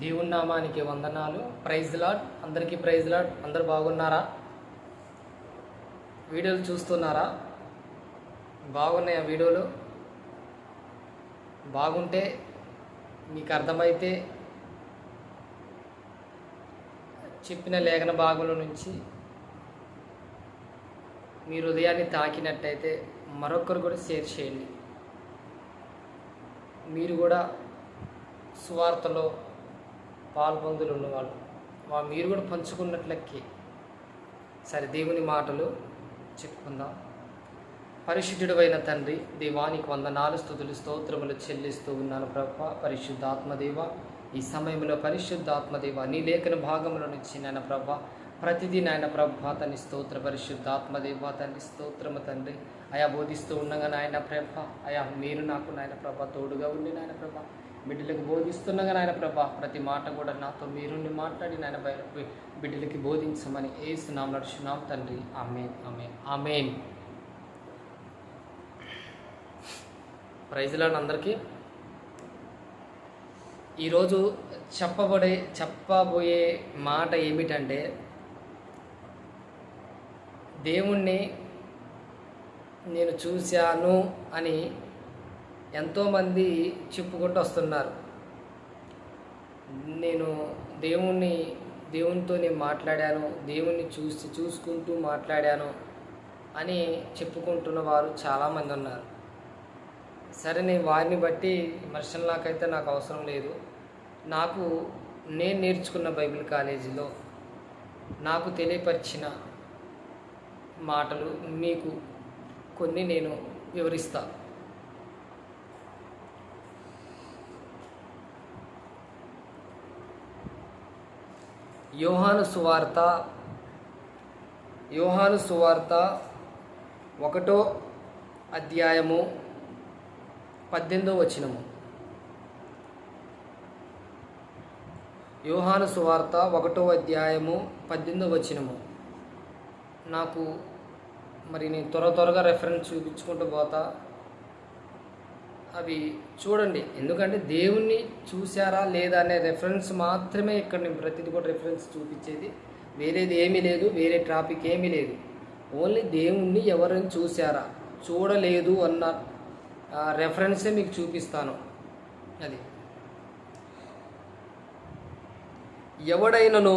దేవుని నామానికి వందనాలు. Praise Lord. అందరికీ ప్రైజ్ లార్డ్. అందరు బాగున్నారా? వీడియోలు చూస్తున్నారా? బాగున్నాయా వీడియోలు? బాగుంటే మీకు అర్థమైతే చెప్పిన లేఖన భాగంలో నుంచి మీ హృదయాన్ని తాకినట్టయితే మరొకరు కూడా షేర్ చేయండి. మీరు కూడా సువార్తలో పాల్పొందులు ఉన్నవాళ్ళు మీరు కూడా పంచుకున్నట్లకి. సరే, దేవుని మాటలు చెప్పుకుందాం. పరిశుద్ధుడు అయిన తండ్రి, దేవానికి వందనాలు, స్తుతులు, స్తోత్రములు చెల్లిస్తూ ఉన్నాను ప్రభా. పరిశుద్ధాత్మదేవ, ఈ సమయంలో పరిశుద్ధాత్మదేవ నీ లేఖన భాగంలో నుంచి నాయన ప్రభా ప్రతిదీ నాయన ప్రభా తని స్తోత్ర. పరిశుద్ధాత్మదేవ తని స్తోత్రము తండ్రి. అయా బోధిస్తూ ఉండగా నాయన ప్రభా, అయా మీరు నాకు నాయన ప్రభా తోడుగా ఉండి నాయన ప్రభా బిడ్డలకు బోధిస్తుండగా నాయన ప్రభా ప్రతి మాట కూడా నాతో మీరుండి మాట్లాడి నాయన బిడ్డలకి బోధించమని యేసు నామములో నడుచున్నాం తండ్రి. ఆమేన్, ఆమేన్, ఆమేన్. ప్రైజ్ లార్డ్ అందరికీ. ఈరోజు చెప్పబోయే మాట ఏమిటంటే, దేవుణ్ణి నేను చూశాను అని ఎంతోమంది చెప్పుకుంటూ వస్తున్నారు. నేను దేవునితో నేను మాట్లాడాను, దేవుణ్ణి చూసుకుంటూ మాట్లాడాను అని చెప్పుకుంటున్న వారు చాలామంది ఉన్నారు. సరే, నేను వారిని బట్టి విమర్శనలాకైతే నాకు అవసరం లేదు. నేను నేర్చుకున్న బైబిల్ కాలేజీలో నాకు తెలియపరిచిన మాటలు మీకు కొన్ని నేను వివరిస్తాను. యోహాను సువార్త 1వ అధ్యాయము 18వ వచనము. యోహాను సువార్త 1వ అధ్యాయము 18వ వచనము. నాకు నేను త్వరగా రెఫరెన్స్ చూపించుకుంటూ పోతా. అవి చూడండి, ఎందుకంటే దేవుణ్ణి చూశారా లేదా అనే రెఫరెన్స్ మాత్రమే ఇక్కడ నేను ప్రతిదీ కూడా రెఫరెన్స్ చూపించేది. వేరేది ఏమీ లేదు, వేరే టాపిక్ ఏమీ లేదు. ఓన్లీ దేవుణ్ణి ఎవరైనా చూశారా, చూడలేదు అన్న రెఫరెన్సే మీకు చూపిస్తాను. అది ఎవడైనను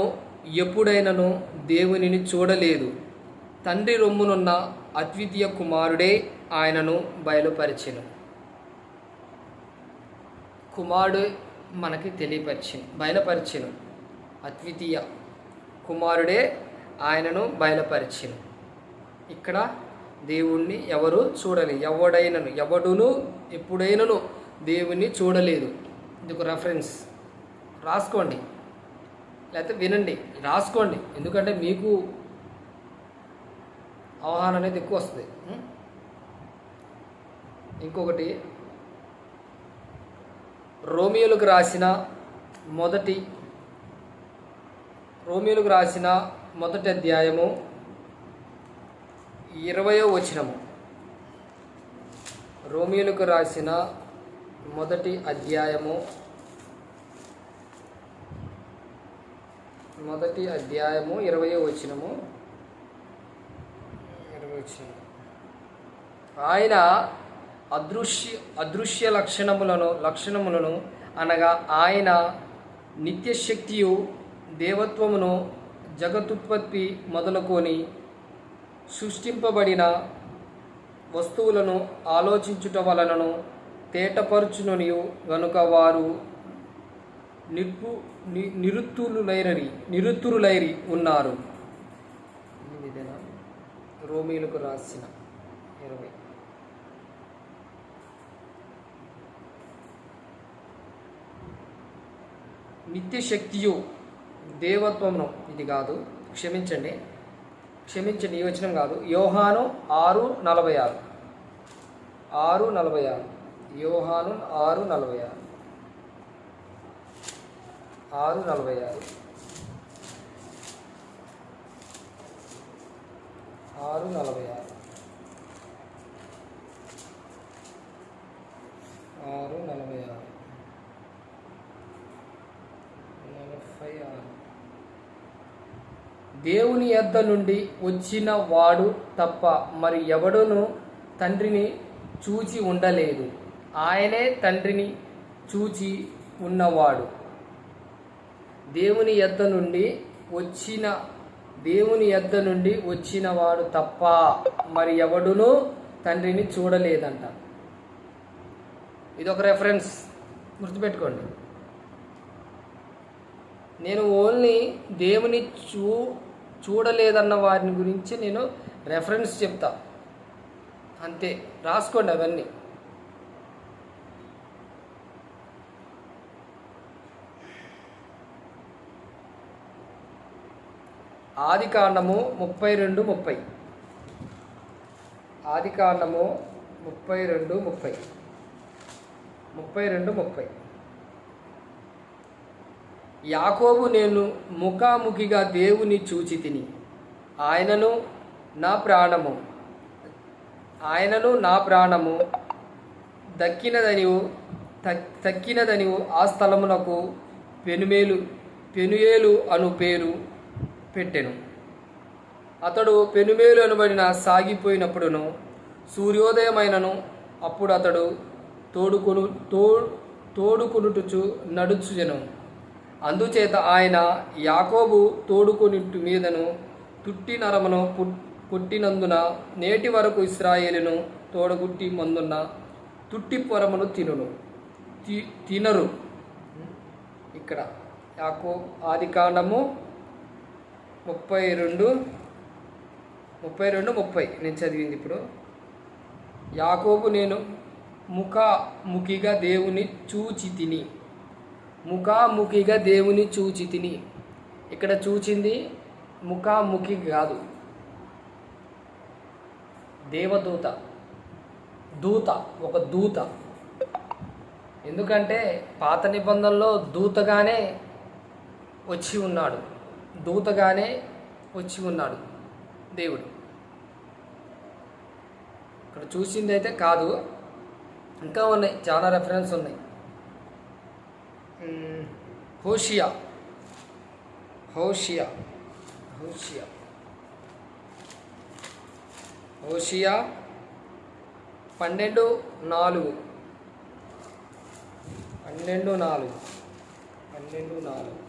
ఎప్పుడైనను దేవునిని చూడలేదు, తండ్రి రొమ్మునున్న అద్వితీయ కుమారుడే ఆయనను బయలుపరిచెను. కుమారుడు మనకి బయలుపరిచెను. అద్వితీయ కుమారుడే ఆయనను బయలుపరిచెను. ఇక్కడ దేవుణ్ణి ఎవరు చూడలేదు, ఎవడును ఎప్పుడైనను దేవుణ్ణి చూడలేదు. ఇది ఒక రెఫరెన్స్. రాసుకోండి, లేకపోతే వినండి, రాసుకోండి. ఎందుకంటే మీకు అవగాహన అనేది ఎక్కువ వస్తుంది. ఇంకొకటి, రోమియోలకు రాసిన మొదటి అధ్యాయము 20వ వచనము. రోమియోలకు రాసిన మొదటి అధ్యాయము 20వ వచనము. ఆయన అదృశ్య లక్షణములను అనగా ఆయన నిత్యశక్తియు దేవత్వమును జగతుత్పత్తి మొదలుకొని సృష్టింపబడిన వస్తువులను ఆలోచించుట వలనను తేటపరచుననియు గనుక వారు నిరుత్తురులైరి ఉన్నారు. రోమీయులకు రాసిన 20. నిత్యశక్తియు దేవత్వమును, ఇది కాదు, క్షమించండి, ఈ వచనం కాదు. యోహాను 6:46. యోహాను 6:46. 6:46. 6:46. దేవుని యొద్ద నుండి వచ్చిన వాడు తప్ప మరి ఎవడును తండ్రిని చూచి ఉండలేదు. ఆయనే తండ్రిని చూచి ఉన్నవాడు. దేవుని యొద్ద నుండి వచ్చిన వాడు తప్ప మరి ఎవడును తండ్రిని చూడలేదంట. ఇదొక రెఫరెన్స్, గుర్తుపెట్టుకోండి. నేను ఓన్లీ దేవుని చూడలేదన్న వారిని గురించి నేను రెఫరెన్స్ చెప్తా, అంతే. రాసుకోండి అవన్నీ. ఆదికాండము 32:30. ఆదికాండము 32:30. యాకోబు నేను ముఖాముఖిగా దేవుని చూచి తిని, ఆయనను నా ప్రాణము తక్కినదనివు ఆ స్థలమునకు పెనుయేలు అను పేరు పెట్టెను. అతడు పెనుమేలు అనబడిన సాగిపోయినప్పుడును సూర్యోదయమైనను అప్పుడు అతడు తోడుకొనుటచు నడుచుచెను. అందుచేత ఆయన యాకోబు తోడుకొనిట్టు మీదను తుట్టి నరమును పుట్టినందున నేటి వరకు ఇశ్రాయేలును తోడగుట్టి మందున్న తుట్టి పొరమును తినరు. ఇక్కడ ఆదికాండము 32:30 నేను చదివింది. ఇప్పుడు యాకోబు నేను ముఖాముఖిగా దేవుని చూచి తిని. ఇక్కడ చూచింది ముఖాముఖి కాదు, దేవదూత, ఒక దూత. ఎందుకంటే పాత నిబంధనలో దూతగానే వచ్చి ఉన్నాడు దేవుడు. ఇక్కడ చూసింది అయితే కాదు, ఇంకా ఉన్నాయి, చాలా రెఫరెన్స్ ఉన్నాయి. హోషియా 12:4. 12:4. 12:4.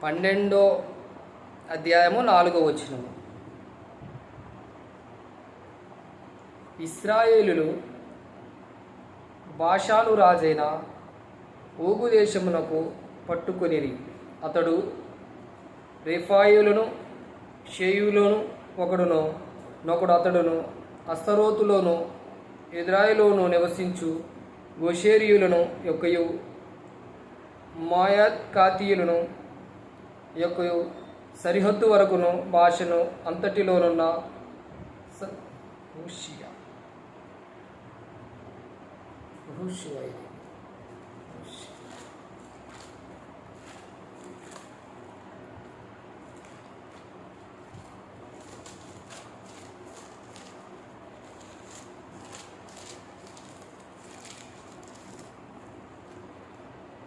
పన్నెండో అధ్యాయము 4వ వచనము. ఇశ్రాయేలులు బాషాను రాజైన ఓగు దేశమునకు పట్టుకొనిరి. అతడు రేఫాయులను షేయులోను నొకడు అతడును అస్తరోతులోను ఎద్రాయిలోను నివసించు గోషేరియులను యొక్కయు మాయాకాతీయులను యొక్కయు సరిహద్దు వరకును భాషను అంతటిలోనున్న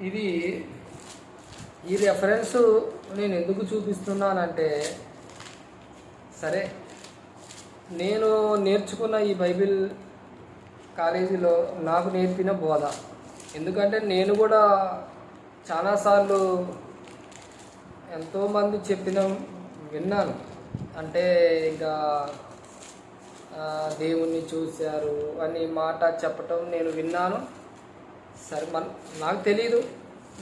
ఇది ఈ రెఫరెన్స్ నేను ఎందుకు చూపిస్తున్నానంటే, సరే నేను నేర్చుకున్న ఈ బైబిల్ కాలేజీలో నాకు నేర్పిన బోధ. ఎందుకంటే నేను కూడా చాలాసార్లు ఎంతోమంది విన్నాను. అంటే ఇంకా దేవుణ్ణి చూశారు అని మాట చెప్పటం నేను విన్నాను. సరే నాకు తెలీదు,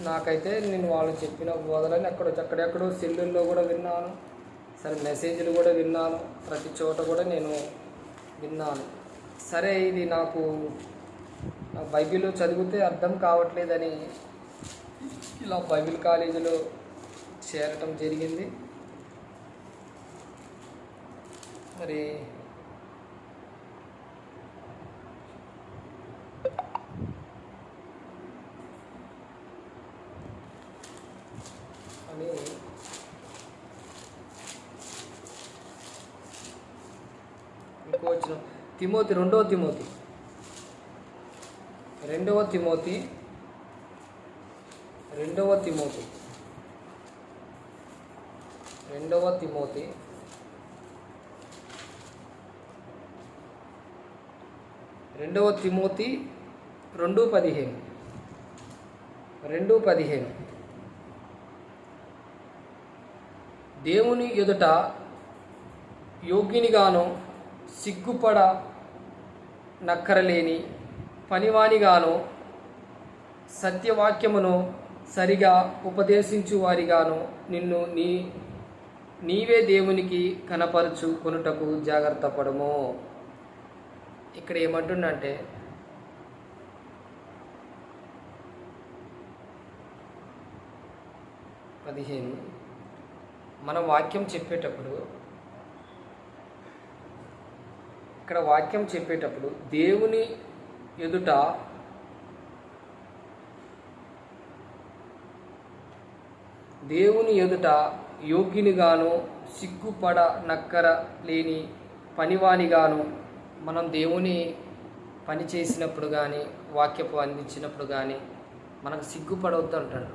నాకైతే నేను వాళ్ళు చెప్పిన బోధనని అక్కడెక్కడో సెల్లుల్లో కూడా విన్నాను, సరే మెసేజ్లు కూడా విన్నాను, ప్రతి చోట కూడా నేను విన్నాను. సరే ఇది నాకు బైబిల్ చదివితే అర్థం కావట్లేదని ఇలా బైబిల్ కాలేజీలో చేరటం జరిగింది. మరి అని ఇంకో వచ్చిన తిమోతి రెండవ తిమోతి రెండవ తిమోతి 2:15 దేవుని ఎదుట యోగ్యునిగాను సిగ్గుపడ నక్కరలేని పనివానిగాను సత్యవాక్యమును సరిగా ఉపదేశించు వారిగాను నిన్ను నీవే దేవునికి కనపరచు కొనుటకు జాగ్రత్త పడము. ఇక్కడ ఏమంటుండంటే మనం వాక్యం చెప్పేటప్పుడు దేవుని ఎదుట యోగ్యునిగాను సిగ్గుపడ నక్కర లేని పనివానిగాను మనం దేవుని పని చేసినప్పుడు కానీ వాక్యపు అందించినప్పుడు కానీ మనకు సిగ్గుపడవద్దు అంటాడు.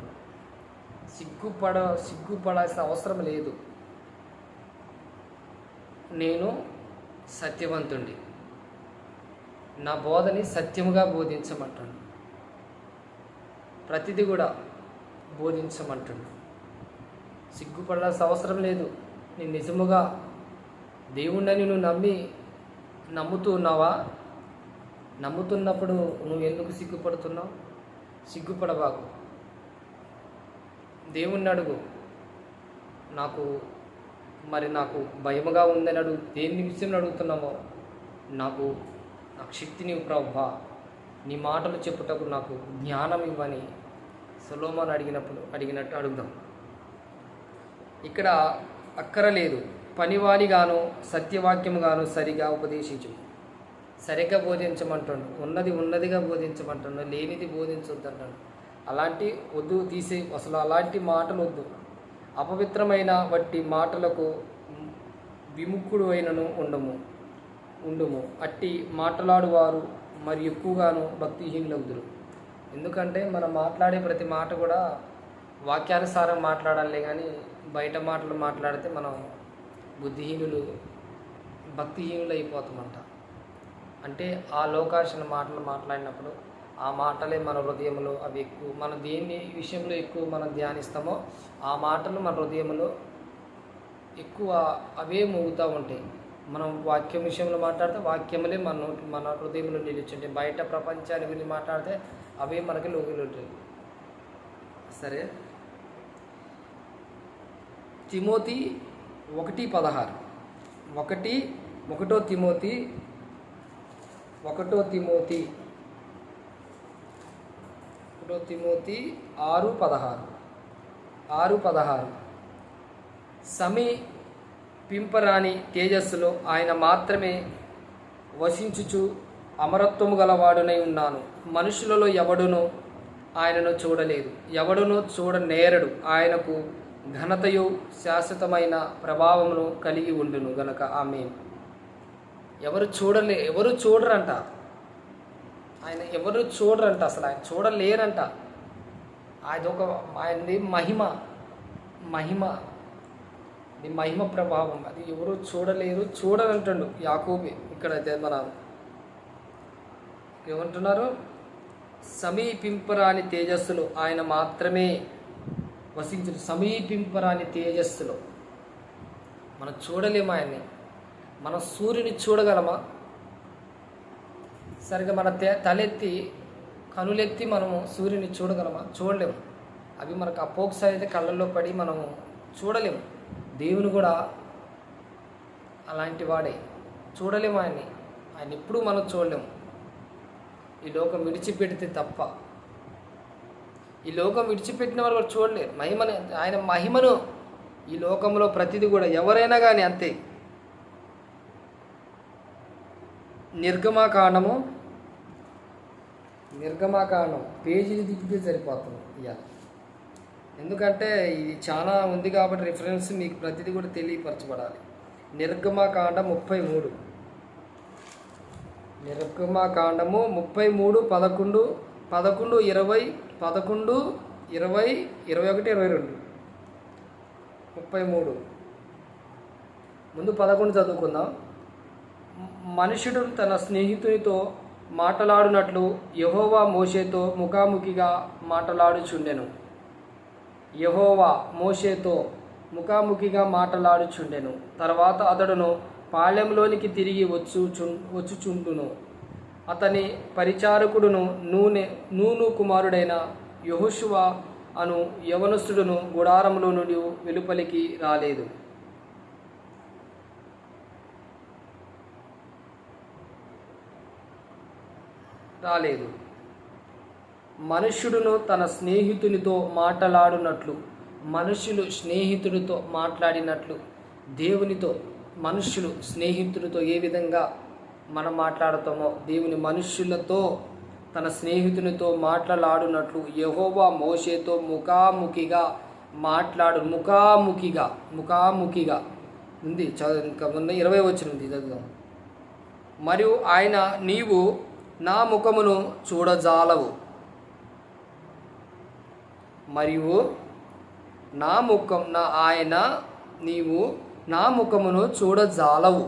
సిగ్గుపడాల్సిన అవసరం లేదు. నేను సత్యవంతుడి, నా బోధని సత్యముగా బోధించమంటాడు. ప్రతిదీ కూడా బోధించమంటాడు. సిగ్గుపడాల్సిన అవసరం లేదు. నేను నిజముగా దేవుణ్ణి నువ్వు నమ్ముతున్నావా? నమ్ముతున్నప్పుడు నువ్వు ఎందుకు సిగ్గుపడుతున్నావు? సిగ్గుపడబాకు. దేవుణ్ణి అడుగు, నాకు భయముగా ఉందని అడుగు. దేని విషయంలో అడుగుతున్నామో నాకు శక్తిని ప్రభువా, నీ మాటలు చెప్పుటకు నాకు జ్ఞానం ఇవ్వని సొలొమోను అడిగినట్టు అడుగుదాం. ఇక్కడ అక్కరలేదు, పనివానిగాను సత్యవాక్యముగాను సరిగా ఉపదేశించు. సరిగ్గా బోధించమంటాడు. ఉన్నదిగా బోధించమంటాడు, లేనిది బోధించొద్దు అంటాడు. అలాంటి వద్దు, తీసే అసలు అలాంటి మాటలు వద్దు. అపవిత్రమైన వట్టి మాటలకు విముఖుడు అయినను ఉండుము. అట్టి మాట్లాడువారు మరి ఎక్కువగాను భక్తిహీనులవుదురు. ఎందుకంటే మనం మాట్లాడే ప్రతి మాట కూడా వాక్యానుసారం మాట్లాడాలి, కానీ బయట మాటలు మాట్లాడితే మనం భక్తిహీనులు అయిపోతామంట. అంటే ఆ లోకాశన మాటలు మాట్లాడినప్పుడు ఆ మాటలే మన హృదయంలో అవి ఎక్కువ, మనం దేని విషయంలో ఎక్కువ మనం ధ్యానిస్తామో ఆ మాటలు మన హృదయంలో ఎక్కువ అవే మోగుతూ ఉంటాయి. మనం వాక్యం విషయంలో మాట్లాడితే వాక్యములే మన హృదయంలో నిలిచుంటాయి. బయట ప్రపంచాన్ని గురించి మాట్లాడితే అవే మనకి లోగిలు ఉంటాయి. సరే, తిమోతి 1:16 1 తిమోతి 6:16 సమీపింపరాని తేజస్సులో ఆయన మాత్రమే వసించుచు అమరత్వము గలవాడునై ఉన్నాను. మనుషులలో ఎవడునూ ఆయనను చూడలేదు, ఎవడునూ చూడనేరడు. ఆయనకు ఘనతయు శాశ్వతమైన ప్రభావమును కలిగి ఉండును గనక ఆమేన్. ఎవరు చూడరంట ఆయన, అసలు ఆయన చూడలేరంట. ఆయనది మహిమ ప్రభావం, అది ఎవరు చూడరంటాడు యాకోబు. ఇక్కడైతే మన ఏమంటున్నారు, సమీపింపరాని తేజస్సులో ఆయన మాత్రమే వసించును. సమీపింపరాని తేజస్సులో మనం చూడలేము ఆయన్ని. మనం సూర్యుని చూడగలమా? సరిగా మన తలెత్తి కనులెత్తి మనము సూర్యుని చూడగలమా? చూడలేము. అవి మనకు అపోక్సారి అయితే కళ్ళల్లో పడి మనం చూడలేము. దేవుని కూడా అలాంటి వాడే, చూడలేము ఆయన ఎప్పుడూ మనం చూడలేము. ఈ లోకం విడిచిపెడితే తప్ప, ఈ లోకం విడిచిపెట్టిన వారు కూడా చూడలేరు మహిమను. ఆయన మహిమను ఈ లోకంలో ప్రతిదీ కూడా ఎవరైనా కానీ అంతే. నిర్గమాకాండం పేజీలు తిప్పితే సరిపోతుంది ఇవాళ, ఎందుకంటే ఇది చాలా ఉంది కాబట్టి రిఫరెన్స్ మీకు ప్రతిదీ కూడా తెలియపరచబడాలి. నిర్గమాకాండం 33, నిర్గమాకాండము 33, 11, 11, 20, 11, 20, 21, 22, 33. ముందు 11 చదువుకుందాం. మనుషుడు తన స్నేహితునితో మాట్లాడునట్లు యెహోవా మోషేతో ముఖాముఖిగా మాట్లాడుచుండెను. యెహోవా మోషేతో ముఖాముఖిగా మాట్లాడుచుండెను. తర్వాత అతడును పాళెంలోనికి తిరిగి వచ్చుచుండును. అతని పరిచారకుడును నూను కుమారుడైన యెహోషువ అను యవనస్తుడును గుడారంలో నుండి వెలుపలికి రాలేదు. మనుష్యుడును తన స్నేహితునితో మాట్లాడునట్లు, మనుష్యులు స్నేహితుడితో మాట్లాడినట్లు దేవునితో మనుష్యులు స్నేహితుడితో ఏ విధంగా మనం మాట్లాడతామో దేవుని మనుష్యులతో తన స్నేహితునితో మాట్లాడునట్లు యెహోవా మోషేతో ముఖాముఖిగా ముఖాముఖిగా ఉంది. ఇంకా మొన్న 20 వచ్చింది చదువుదాం. మరియు ఆయన నీవు నా ముఖమును చూడజాలవు, నీవు నా ముఖమును చూడజాలవు.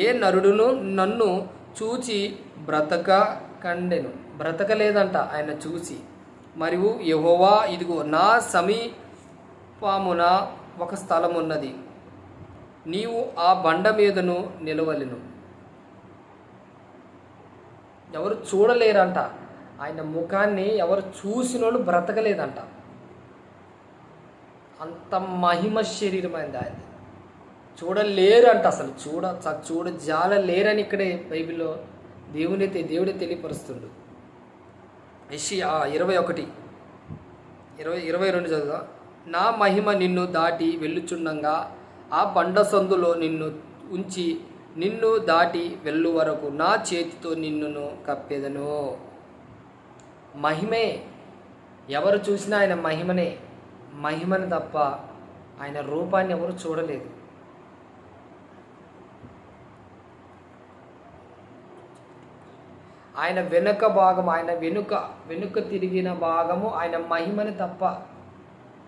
ఏ నరుడును నన్ను చూచి బ్రతకలేదంట ఆయన చూసి. మరియు యెహోవా ఇదిగో నా సమీపమున ఒక స్థలమున్నది, నీవు ఆ బండ మీదను నిలవలెను. ఎవరు చూడలేరంట ఆయన ముఖాన్ని, ఎవరు చూసిన వాళ్ళు బ్రతకలేదంట. అంత మహిమ శరీరమైంది ఆయన, చూడలేరు అంట. అసలు చూడజాలలేరని ఇక్కడే బైబిల్లో దేవుడే తెలియపరుస్తుండు. యెషయా 21:22 చదువుదా. నా మహిమ నిన్ను దాటి వెళ్ళుచుండగా ఆ బండ సందులో నిన్ను ఉంచి నిన్ను దాటి వెళ్ళు వరకు నా చేతితో నిన్నును కప్పెదను. మహిమే, ఎవరు చూసినా ఆయన మహిమని తప్ప ఆయన రూపాన్ని ఎవరు చూడలేదు. ఆయన వెనుక భాగం, ఆయన వెనుక తిరిగిన భాగము ఆయన మహిమని తప్ప.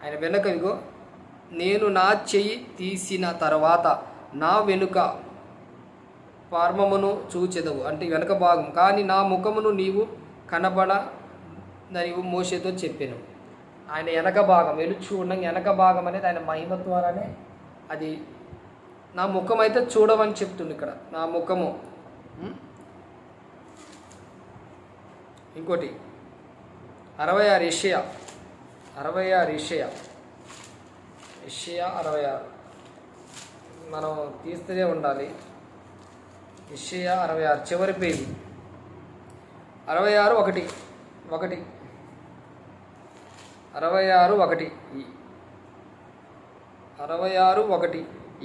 ఆయన వెనుక ఇగో నేను నా చెయ్యి తీసిన తర్వాత నా వెనుక పార్మమును చూచెదవు, అంటే వెనుక భాగం, కానీ నా ముఖమును నీవు కనబడదని మోషేతో చెప్పాను. ఆయన వెనక భాగం చూడంగా వెనక భాగం అనేది ఆయన మహిమ ద్వారానే అది. నా ముఖం అయితే చూడవని చెప్తుంది ఇక్కడ, నా ముఖము. ఇంకోటి 66 యెషయా 66 మనం తీస్తూనే ఉండాలి. యెషయా 66 చివరి పేజీ 66:1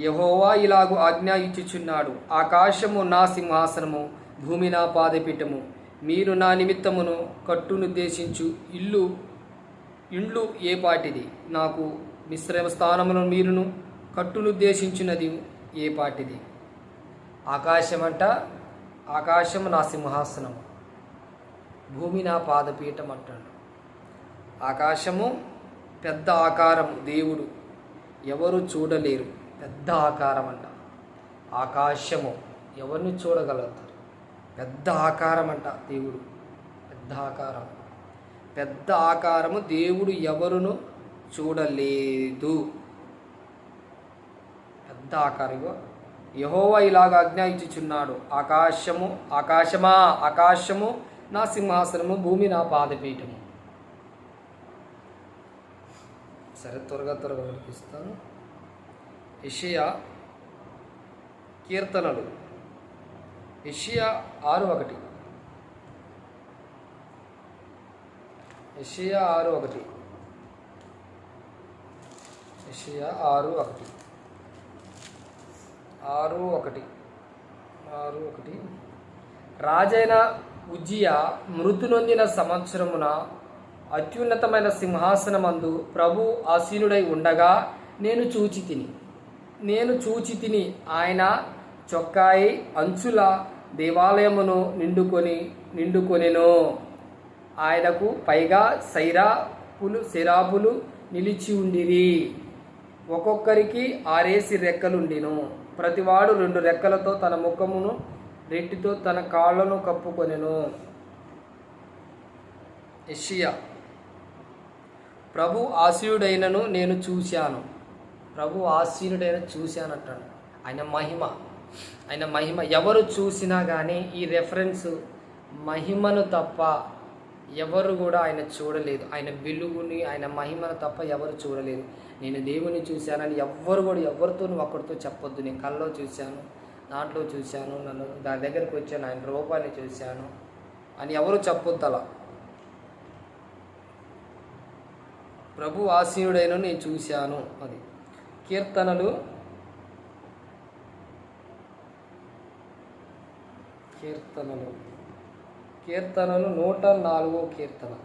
యెహోవా ఇలాగు ఆజ్ఞ ఇచ్చుచున్నాడు, ఆకాశము నా సింహాసనము, భూమి నా పాదపీఠము. మీరు నా నిమిత్తమును కట్టునుద్దేశించు ఇండ్లు ఏ పాటిది, నాకు మిశ్రమ స్థానమును మీరును కట్టునుద్దేశించినది ఏ పాటిది. ఆకాశము నా సింహాసనము, భూమి నా పాదపీఠం అంటాడు. ఆకాశము పెద్ద ఆకారము, దేవుడు ఎవరు చూడలేరు, పెద్ద ఆకారం అంట. ఆకాశము ఎవరిని చూడగలుగుతారు, పెద్ద ఆకారం అంట దేవుడు, పెద్ద ఆకారము దేవుడు ఎవరును చూడలేదు. పెద్ద ఆకారం. యెహోవా ఇలాగ ఆజ్ఞ ఇచ్చుచున్నాడు, ఆకాశము నా సింహాసనము, భూమి నా పాదపీఠము. సరే, త్వరగా వినిపిస్తాను. యెషయా కీర్తనలు, యెషయా 6:1. యెషయా 6:1. యెషయా 6:1. 6:1. రాజైన ఉజ్జియా మృతి నొందిన సంవత్సరమున అత్యున్నతమైన సింహాసనమందు ప్రభు ఆసీనుడై ఉండగా నేను చూచి తిని ఆయన చొక్కాయి అంచుల దేవాలయమును నిండుకొనెను. ఆయనకు పైగా సెరాపులు నిలిచి ఉండిరి. ఒక్కొక్కరికి 6 రెక్కలుండిను. ప్రతివాడు 2 రెక్కలతో తన ముఖమును, రెట్టితో తన కాళ్ళను కప్పుకొనెను. యెషయా ప్రభు ఆసీనుడైనను నేను చూశాను. ప్రభు ఆసీనుడైన చూశానంటాడు. ఆయన మహిమ ఎవరు చూసినా కానీ ఈ రెఫరెన్స్ మహిమను తప్ప ఎవరు కూడా ఆయన చూడలేదు. ఆయన వెలుగుని, ఆయన మహిమను తప్ప ఎవరు చూడలేదు. నేను దేవుని చూశానని ఎవరితోనూ ఒక్కడితో చెప్పొద్దు. నేను కల్లో చూశాను, దాంట్లో చూశాను, నన్ను దాని దగ్గరికి వచ్చాను, ఆయన రూపాన్ని చూశాను అని ఎవరు చెప్పొద్దు. అలా ప్రభు ఆసీనుడైన నేను చూశాను. అది కీర్తనలు 104వ కీర్తన.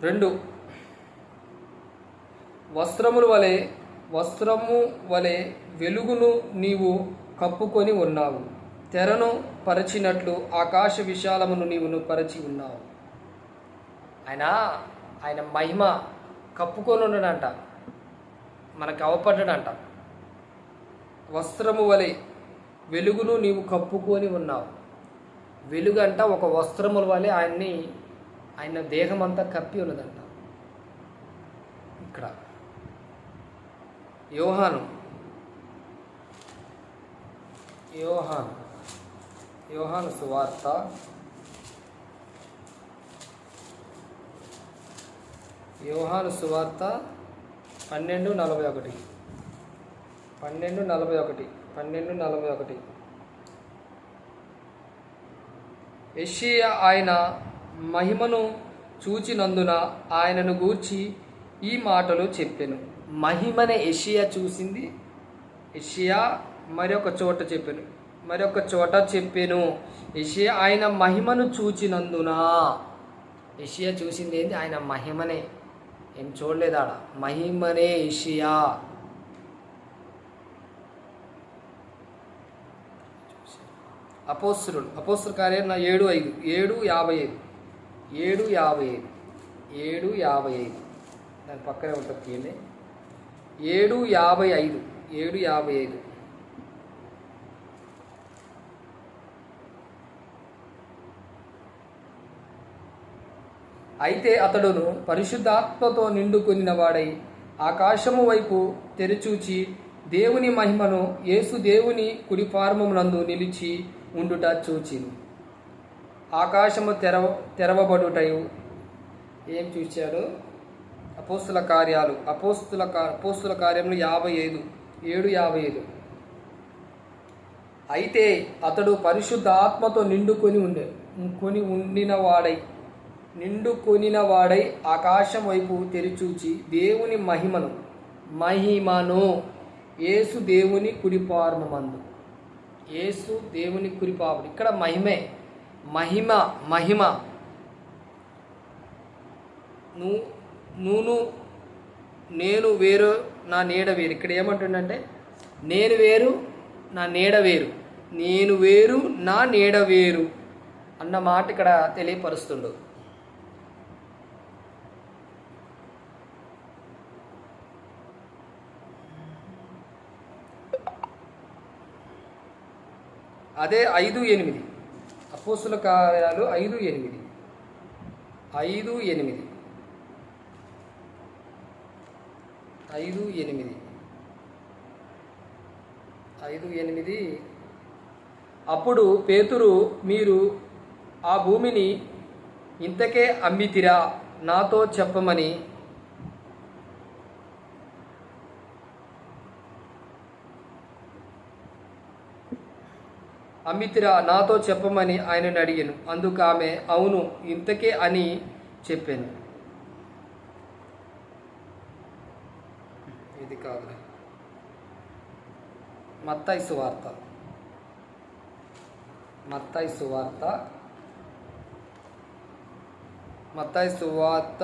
2. వస్త్రము వలె వెలుగును నీవు కప్పుకొని ఉన్నావు. తెరను పరచినట్లు ఆకాశ విశాలమును నీవును పరచి ఉన్నావు. ఆయన మహిమ కప్పుకొని ఉన్నాడంట, మనకు అవపడ్డాడంట. వస్త్రము వలె వెలుగును నీవు కప్పుకొని ఉన్నావు. వెలుగంట ఒక వస్త్రముల వలె ఆయన దేహం అంతా కప్పి ఉన్నదంట. ఇక్కడ యోహాను సువార్త 12:41. యెషయా ఆయన మహిమను చూచినందున ఆయనను గూర్చి ఈ మాటలు చెప్పెను. మహిమనే యెషయా చూసింది. యెషయా మరొక చోట చెప్పెను. యెషయా ఆయన మహిమను చూచినందున. యెషయా చూసింది ఏంటి? ఆయన మహిమనే. ఏం చూడలేదు ఆడ, మహిమనే యెషయా. అపోస్తల కార్యం 7:55. దాని పక్కనే ఉంటుంది తీయండి. 7:55. అయితే అతడును పరిశుద్ధాత్మతో నిండుకొనిన వాడై ఆకాశము వైపు తెరచూచి దేవుని మహిమను యేసు దేవుని కుడిపార్శ్వమునందు నిలిచి ఉండుట చూచిను. ఆకాశము తెరవబడుటయు. ఏం చూశాడు? అపోస్తల కార్యాలు 7:55. అయితే అతడు పరిశుద్ధ ఆత్మతో నిండుకొనిన వాడై ఆకాశం వైపు తెరిచూచి దేవుని మహిమను యేసు దేవుని కుడిపార్శ్వమందు. యేసు దేవుని కుడిపార్శ్వం. ఇక్కడ మహిమ నేను వేరు నా నీడ వేరు. ఇక్కడ ఏమంటుండంటే నేను వేరు నా నీడ వేరు, నేను వేరు నా నీడ వేరు అన్న మాట ఇక్కడ తెలియపరుస్తుండు. అదే 5:8. అపోస్తల కార్యాలు 5:8. 5:8. అప్పుడు పేతురు, మీరు ఆ భూమిని ఇంతకే అమ్మితిరా, నాతో చెప్పమని ఆయనను అడిగాను. అందుకు ఆమె, అవును, ఇంతకే అని చెప్పాను. ఇది కాదు, మత్తయి సువార్త 25 మత్తయి సువార్త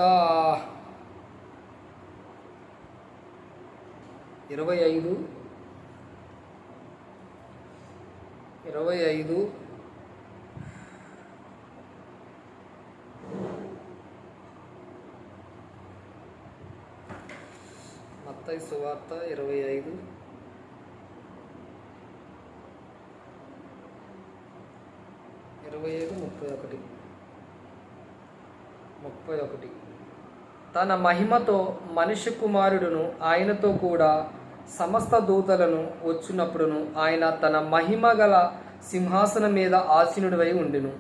25 31. తన మహిమతో మనుష్య కుమారుడును ఆయనతో కూడా సమస్త దూతలను వచ్చినప్పుడును ఆయన తన మహిమ గల సింహాసనం మీద ఆసీనుడై ఉండును.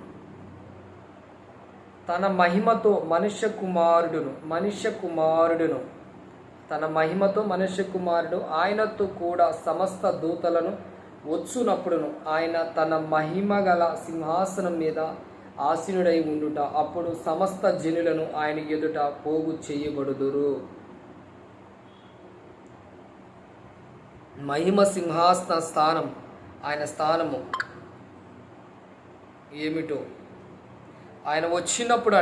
తన మహిమతో మనుష్య కుమారుడును తన మహిమతో మనుష్య కుమారుడు ఆయనతో కూడా సమస్త దూతలను వచ్చునప్పుడును ఆయన తన మహిమ గల సింహాసనం మీద ఆసీనుడై ఉండుట. అప్పుడు సమస్త జనులను ఆయన ఎదుట పోగు చేయబడుదురు. మహిమ సింహాసన స్థానం, ఆయన స్థానము ఏమిటో ఆయన వచ్చినప్పుడు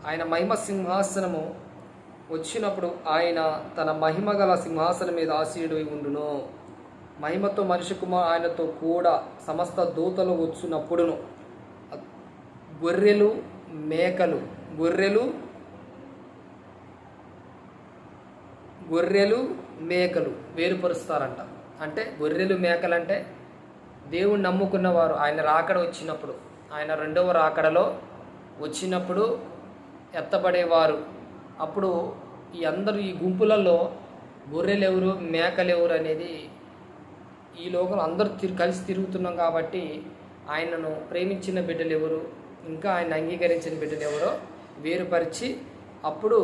ఆయన మహిమ సింహాసనము వచ్చినప్పుడు ఆయన తన మహిమ గల సింహాసనం మీద ఆసీనుడై ఉండును. మహిమతో మనిషి కుమార్ ఆయనతో కూడా సమస్త దూతలు వచ్చినప్పుడును గొర్రెలు మేకలు వేరుపరుస్తారంట. అంటే గొర్రెలు మేకలు అంటే దేవుణ్ణి నమ్ముకున్నవారు ఆయన రాకడ వచ్చినప్పుడు, ఆయన రెండవ రాకడలో వచ్చినప్పుడు ఎత్తబడేవారు. అప్పుడు ఈ గుంపులలో గొర్రెలు ఎవరు, మేకలు ఎవరు అనేది ఈ లోకంలో అందరూ కలిసి తిరుగుతున్నాం కాబట్టి ఆయనను ప్రేమించిన బిడ్డలు ఎవరు, ఇంకా ఆయన అంగీకరించిన బిడ్డలు ఎవరో వేరుపరిచి అప్పుడు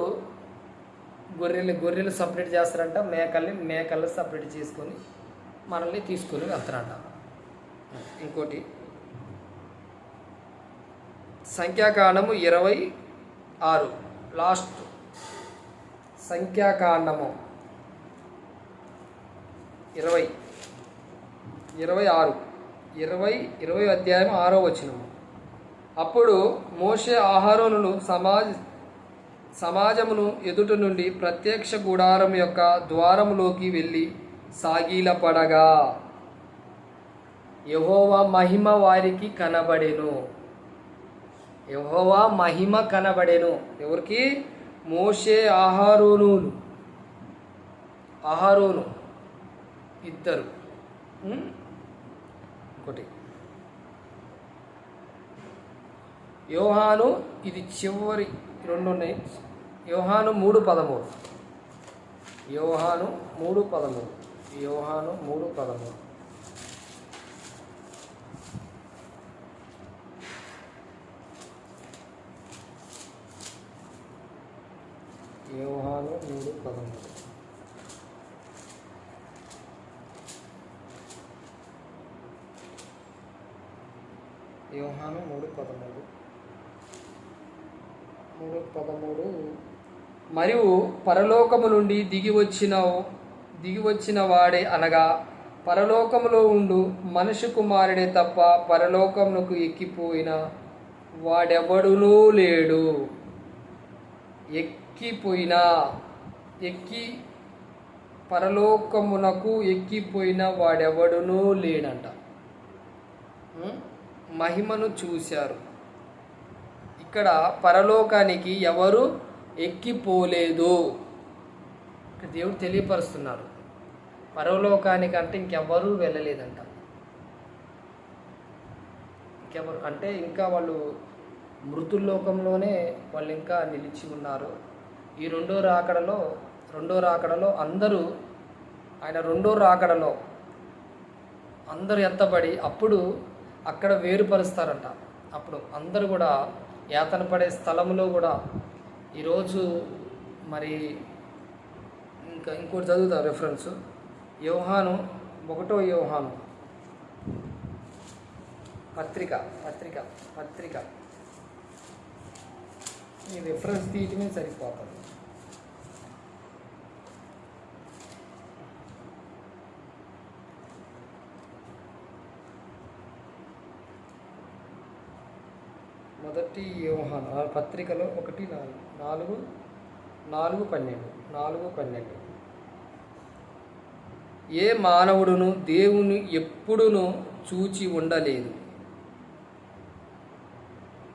గొర్రెలు సపరేట్ చేస్తారంట, మేకల్ని సపరేట్ చేసుకొని మనల్ని తీసుకొని వెళ్తారంట. ఇంకోటి సంఖ్యాకాండము 26 లాస్ట్ సంఖ్యాకాండము 20 అధ్యాయం 6వ వచనము. అప్పుడు మోషే అహరోనులు సమాజమును ఎదుట నుండి ప్రత్యక్ష గుడారం యొక్క ద్వారములోకి వెళ్ళి సాగిలపడగా యెహోవా మహిమ వారికి కనబడెను. యెహోవా మహిమ కనబడెను. ఎవరికి? మోషే అహరోను ఇద్దరు. ఒకటి యోహాను, ఇది చివరి రెండు ఉన్నాయి. యోహాను 3:13 యోహాను 3:13 యోహాను 3:13 యోహాను 3:13 మరియు పరలోకము నుండి దిగి వచ్చిన వాడే, అనగా పరలోకములో ఉండు మనుష్య కుమారుడే తప్ప పరలోకమునకు ఎక్కిపోయిన వాడెవడునూ లేడు. పరలోకమునకు ఎక్కిపోయిన వాడెవడునూ లేడంట. మహిమను చూశారు. ఇక్కడ పరలోకానికి ఎవరు ఎక్కిపోలేదు. దేవుడు తెలియపరుస్తున్నారు. పరలోకానికి అంటే ఇంకెవ్వరూ వెళ్ళలేదంట. ఇంకెవరు అంటే ఇంకా వాళ్ళు మృతుల్లోకంలోనే వాళ్ళు ఇంకా నిలిచి ఉన్నారు. ఈ రెండో రాకడలో అందరూ ఆయన రెండో రాకడలో అందరూ ఎత్తబడి అప్పుడు అక్కడ వేరుపరుస్తారంట. అప్పుడు అందరూ కూడా యాతన పడే స్థలంలో కూడా ఈరోజు మరి ఇంకోటి చదువుతా రెఫరెన్స్ యోహాను 1వ యోహాను పత్రిక ఈ రెఫరెన్స్ తీయటమే సరిపోతుంది. మొదటి యోహాను పత్రికలో 4:12 ఏ మానవుడును దేవుని ఎప్పుడునూ చూచి ఉండలేదు.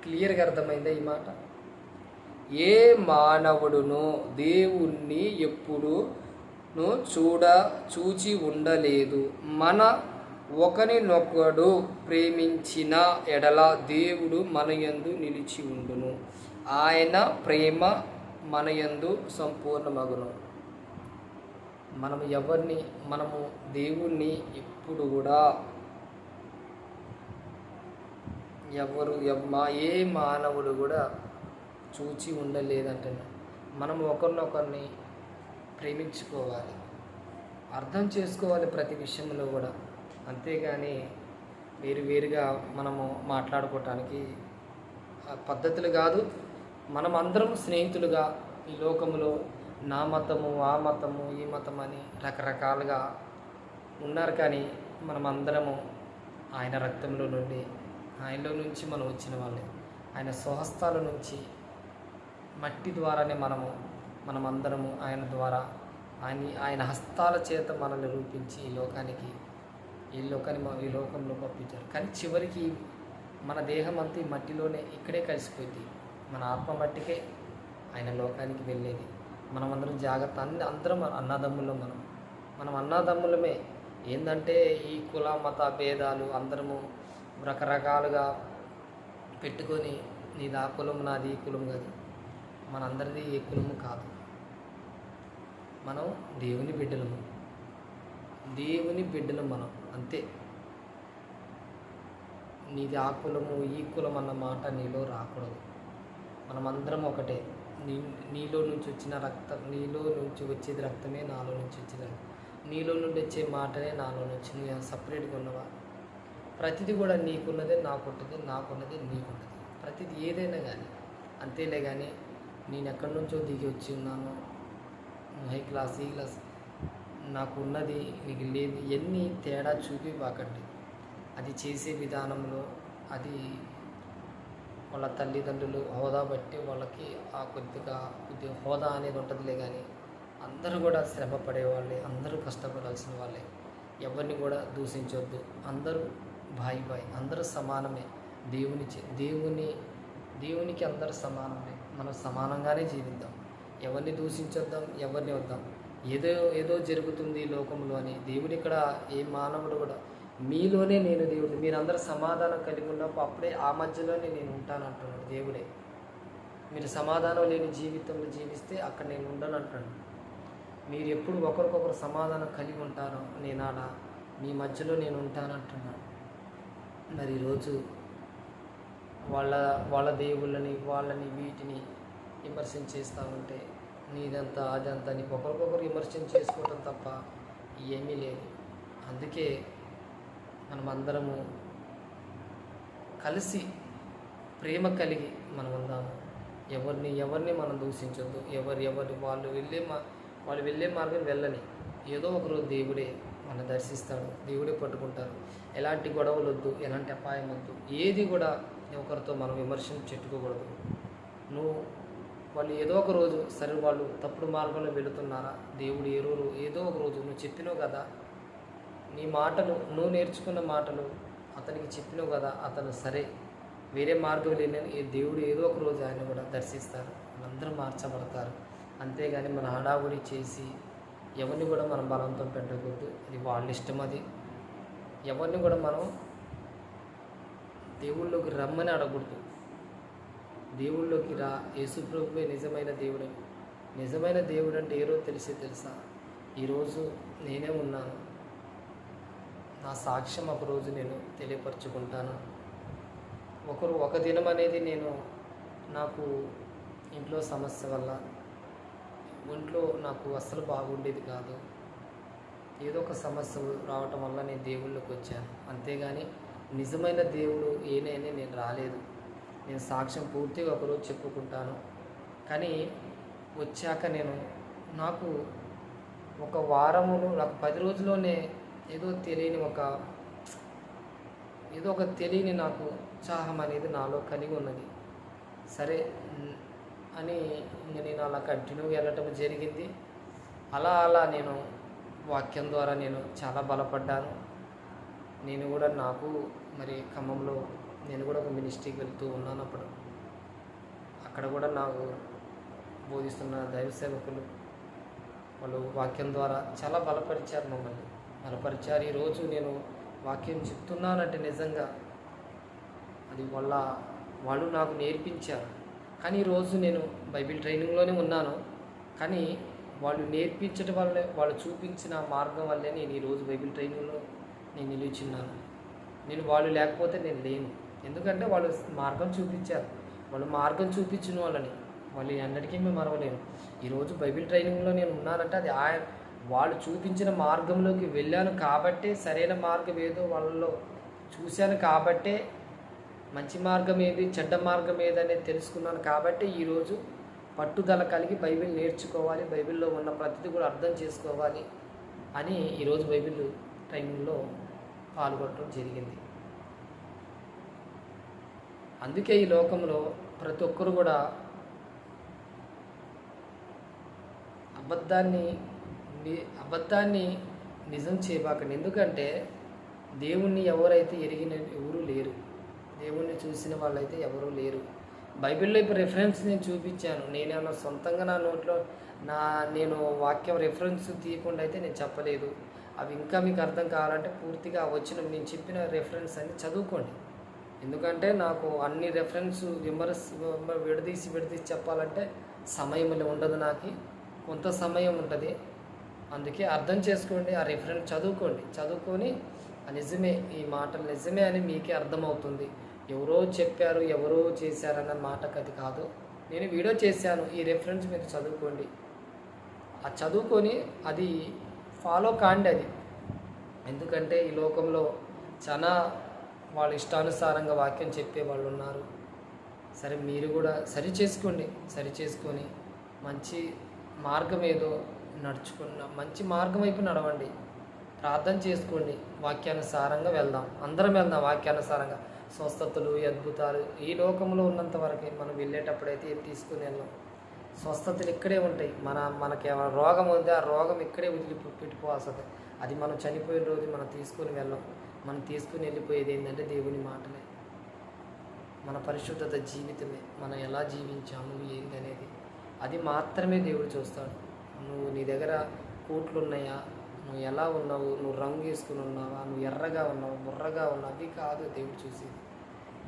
క్లియర్గా అర్థమైందా ఈ మాట? ఏ మానవుడును దేవుణ్ణి ఎప్పుడును చూచి ఉండలేదు. మన ఒకనినొకడు ప్రేమించిన ఎడల దేవుడు మనయందు నిలిచి ఉండును, ఆయన ప్రేమ మనయందు సంపూర్ణమగును. మనము దేవుణ్ణి ఎప్పుడు కూడా ఏ మానవుడు కూడా చూచి ఉండలేదంటే మనం ఒకరినొకరిని ప్రేమించుకోవాలి, అర్థం చేసుకోవాలి ప్రతి విషయంలో కూడా. అంతేగాని వేరుగా మనము మాట్లాడుకోవటానికి పద్ధతులు కాదు. మనం అందరం స్నేహితులుగా ఈ లోకంలో నా మతము ఆ మతము ఈ మతం అని రకరకాలుగా ఉన్నారు. కానీ మనమందరము ఆయన రక్తంలో నుండి, ఆయనలో నుంచి మనం వచ్చిన వాళ్ళే. ఆయన స్వహస్తాల నుంచి మట్టి ద్వారానే మనమందరము ఆయన ద్వారా ఆయన హస్తాల చేత మనల్ని రూపించి ఈ లోకంలో పంపించారు. కానీ చివరికి మన దేహం అంతా ఈ మట్టిలోనే ఇక్కడే కలిసిపోయింది. మన ఆత్మ మట్టికే ఆయన లోకానికి వెళ్ళేది. మనమందరం జాగ్రత్త. అందరం అన్నదమ్ములం. మనం అన్నదమ్ములమే. ఏంటంటే ఈ కుల మత భేదాలు అందరము రకరకాలుగా పెట్టుకొని నీది ఆ కులం నాది ఈ కులం కాదు. మనందరిది ఏ కులము కాదు. మనం దేవుని బిడ్డలు మనం అంతే. నీది ఆ కులము ఈ కులం అన్న మాట నీలో రాకూడదు. మనమందరం ఒకటే. నీలో నుంచి వచ్చిన రక్తం, నీలో నుంచి వచ్చేది రక్తమే నాలో నుంచి వచ్చిన, నీలో నుండి వచ్చే మాటనే నాలో నుంచి. నువ్వు సపరేట్గా ఉన్నవా? ప్రతిదీ కూడా నీకున్నదే నాకుంటుంది, నాకున్నదే నీకున్నది. ప్రతిదీ ఏదైనా కానీ అంతేలే. కానీ నేను ఎక్కడి నుంచో దిగి వచ్చి ఉన్నాను, హై క్లాస్ ఈ క్లాస్, నాకు ఉన్నది నీకు లేదు, ఎన్ని తేడా చూపివ్వకండి. అది చేసే విధానంలో అది వాళ్ళ తల్లిదండ్రులు హోదా బట్టి వాళ్ళకి ఆ కొద్దిగా హోదా అనేది ఉంటుందిలే. కానీ అందరూ కూడా శ్రమ పడేవాళ్ళే, అందరూ కష్టపడాల్సిన వాళ్ళే. ఎవరిని కూడా దూషించొద్దు. అందరూ బాయ్ అందరూ సమానమే. దేవునికి అందరూ సమానమే. మనం సమానంగానే జీవిద్దాం. ఎవరిని దూషించొద్దాం, ఎవరిని వద్దాం. ఏదో జరుగుతుంది లోకంలో అని. దేవుడు ఇక్కడ ఏ మానవుడు కూడా మీలోనే నేను దేవుడు, మీరందరూ సమాధానం కలిగి ఉన్నప్పుడు అప్పుడే ఆ మధ్యలోనే నేను ఉంటాను అంటున్నాడు దేవుడే. మీరు సమాధానం లేని జీవితంలో జీవిస్తే అక్కడ నేను ఉండను అంటున్నాడు. మీరు ఎప్పుడు ఒకరికొకరు సమాధానం కలిగి ఉంటారో నేను ఆడ మీ మధ్యలో నేను ఉంటాను అంటున్నాడు. మరి ఈరోజు వాళ్ళ దేవుళ్ళని వాళ్ళని వీటిని విమర్శించేస్తూ ఉంటే నీదంతా అదంతా నీకు ఒకరికొకరు విమర్శన చేసుకోవటం తప్ప ఏమీ లేదు. అందుకే మనమందరము కలిసి ప్రేమ కలిగి మనం ఉందాము. ఎవరిని మనం దూషించొద్దు. వాళ్ళు వెళ్ళే మార్గం వెళ్ళని. ఏదో ఒకరోజు దేవుడే మన దర్శిస్తాడు, దేవుడే పట్టుకుంటారు. ఎలాంటి గొడవలు వద్దు, ఎలాంటి అపాయం వద్దు. ఏది కూడా ఒకరితో మనం విమర్శించుకోకూడదు. వాళ్ళు ఏదో ఒక రోజు సరే వాళ్ళు తప్పుడు మార్గంలో వెళుతున్నారా, దేవుడు ఏదో ఒక రోజు నువ్వు చెప్పినావు కదా, నీ మాటలు నువ్వు నేర్చుకున్న మాటలు అతనికి చెప్పినావు కదా, అతను సరే వేరే మార్గం లేని దేవుడు ఏదో ఒక రోజు ఆయన కూడా దర్శిస్తారు. వాళ్ళందరూ మార్చబడతారు. అంతేగాని మన హడావుడి చేసి ఎవరిని కూడా మనం బలవంతం పెట్టకూడదు. అది వాళ్ళ ఇష్టం. అది ఎవరిని కూడా మనం దేవుళ్ళలోకి రమ్మని అడగకూడదు. దేవుళ్ళలోకి రా, యేసుప్రభువే నిజమైన దేవుడు. నిజమైన దేవుడు అంటే ఏ రోజు తెలుసా? ఈరోజు నేనే ఉన్నాను, నా సాక్ష్యం ఒకరోజు నేను తెలియపరచుకుంటాను. ఒక దినం అనేది నాకు ఇంట్లో సమస్య వల్ల ఒంట్లో నాకు అస్సలు బాగుండేది కాదు. ఏదో ఒక సమస్య రావటం వల్ల నేను దేవుళ్ళకి వచ్చాను. అంతేగాని నిజమైన దేవుడు ఏనైనా నేను రాలేదు. నేను సాక్ష్యం పూర్తిగా ఒకరోజు చెప్పుకుంటాను. కానీ వచ్చాక నాకు ఒక వారములో నాకు 10 రోజుల్లోనే ఏదో ఒక తెలియని నాకు ఉత్సాహం అనేది నాలో కలిగి ఉన్నది. సరే అని నేను అలా కంటిన్యూ వెళ్ళటం జరిగింది. అలా నేను వాక్యం ద్వారా నేను చాలా బలపడ్డాను. నేను కూడా మరి ఖమ్మంలో నేను కూడా ఒక మినిస్ట్రీకి వెళ్తూ ఉన్నాను. అక్కడ కూడా నాకు బోధిస్తున్న దైవ సేవకులు వాళ్ళు వాక్యం ద్వారా చాలా బలపరిచారు, మమ్మల్ని బలపరిచారు. ఈరోజు నేను వాక్యం చెప్తున్నానంటే నిజంగా అది వాళ్ళు నాకు నేర్పించారు. కానీ ఈరోజు నేను బైబిల్ ట్రైనింగ్లోనే ఉన్నాను. కానీ వాళ్ళు నేర్పించడం వల్లే, వాళ్ళు చూపించిన మార్గం వల్లే నేను ఈరోజు బైబిల్ ట్రైనింగ్లో నేను నిలిచున్నాను. వాళ్ళు లేకపోతే నేను లేను. ఎందుకంటే వాళ్ళు మార్గం చూపించారు. వాళ్ళు మార్గం చూపించిన వాళ్ళని ఎన్నటికీ మేము మరవలేను. ఈరోజు బైబిల్ ట్రైనింగ్లో నేను ఉన్నానంటే అది వాళ్ళు చూపించిన మార్గంలోకి వెళ్ళాను కాబట్టే, సరైన మార్గం ఏదో వాళ్ళలో చూశాను కాబట్టే, మంచి మార్గం ఏది చెడ్డ మార్గం ఏదనేది తెలుసుకున్నాను కాబట్టి ఈరోజు పట్టుదల కలిగి బైబిల్ నేర్చుకోవాలి, బైబిల్లో ఉన్న ప్రతిదీ కూడా అర్థం చేసుకోవాలి అని ఈరోజు బైబిల్ ట్రైనింగ్లో పాల్గొనడం జరిగింది. అందుకే ఈ లోకంలో ప్రతి ఒక్కరు కూడా అబద్ధాన్ని నిజం చేయబాకండి. ఎందుకంటే దేవుణ్ణి ఎవరైతే ఎరిగిన ఎవరూ లేరు, దేవుణ్ణి చూసిన వాళ్ళైతే ఎవరూ లేరు. బైబిల్లో ఇప్పుడు రెఫరెన్స్ నేను చూపించాను. నేనేమన్నా సొంతంగా నా నోట్లో నేను వాక్యం రెఫరెన్స్ తీయకుండా అయితే నేను చెప్పలేదు. అవి ఇంకా మీకు అర్థం కావాలంటే పూర్తిగా నేను చెప్పిన రెఫరెన్స్ అన్ని చదువుకోండి. ఎందుకంటే నాకు అన్ని రెఫరెన్స్ విడదీసి చెప్పాలంటే సమయం ఉండదు. నాకు కొంత సమయం ఉంటుంది. అందుకే అర్థం చేసుకోండి, ఆ రెఫరెన్స్ చదువుకొని నిజమే, ఈ మాటలు నిజమే అని మీకే అర్థమవుతుంది. ఎవరో చెప్పారు, ఎవరో చేశారన్న మాటకు అది కాదు. నేను వీడియో చేశాను, ఈ రెఫరెన్స్ మీరు చదువుకోండి. ఆ చదువుకొని అది ఫాలో కాండి. అది ఎందుకంటే ఈ లోకంలో చాలా వాళ్ళ ఇష్టానుసారంగా వాక్యం చెప్పే వాళ్ళు ఉన్నారు. సరే, మీరు కూడా సరి చేసుకొని మంచి మార్గం ఏదో మంచి మార్గం వైపు నడవండి. ప్రార్థన చేసుకోండి, వాక్యానుసారంగా వెళ్దాం. అందరం వెళ్దాం వాక్యానుసారంగా. స్వస్థతలు, అద్భుతాలు ఈ లోకంలో ఉన్నంత వరకే. మనం వెళ్ళేటప్పుడైతే ఏం తీసుకుని వెళ్ళాం. స్వస్థతలు ఇక్కడే ఉంటాయి. మనకి ఏమైనా రోగం ఉంది, ఆ రోగం ఇక్కడే పెట్టిపోవాల్సింది. అది మనం చనిపోయిన రోజు మనం తీసుకుని వెళ్ళాం. మనం తీసుకుని వెళ్ళిపోయేది ఏంటంటే దేవుని మాటలే, మన పరిశుద్ధత జీవితమే, మనం ఎలా జీవించాము ఏంటి అనేది. అది మాత్రమే దేవుడు చూస్తాడు. నీ దగ్గర కోట్లు ఉన్నాయా, నువ్వు ఎలా ఉన్నావు, నువ్వు రంగు వేసుకుని ఉన్నావా, నువ్వు ఎర్రగా ఉన్నావు, బుర్రగా ఉన్నావు, అవి కాదు దేవుడు చూసేది.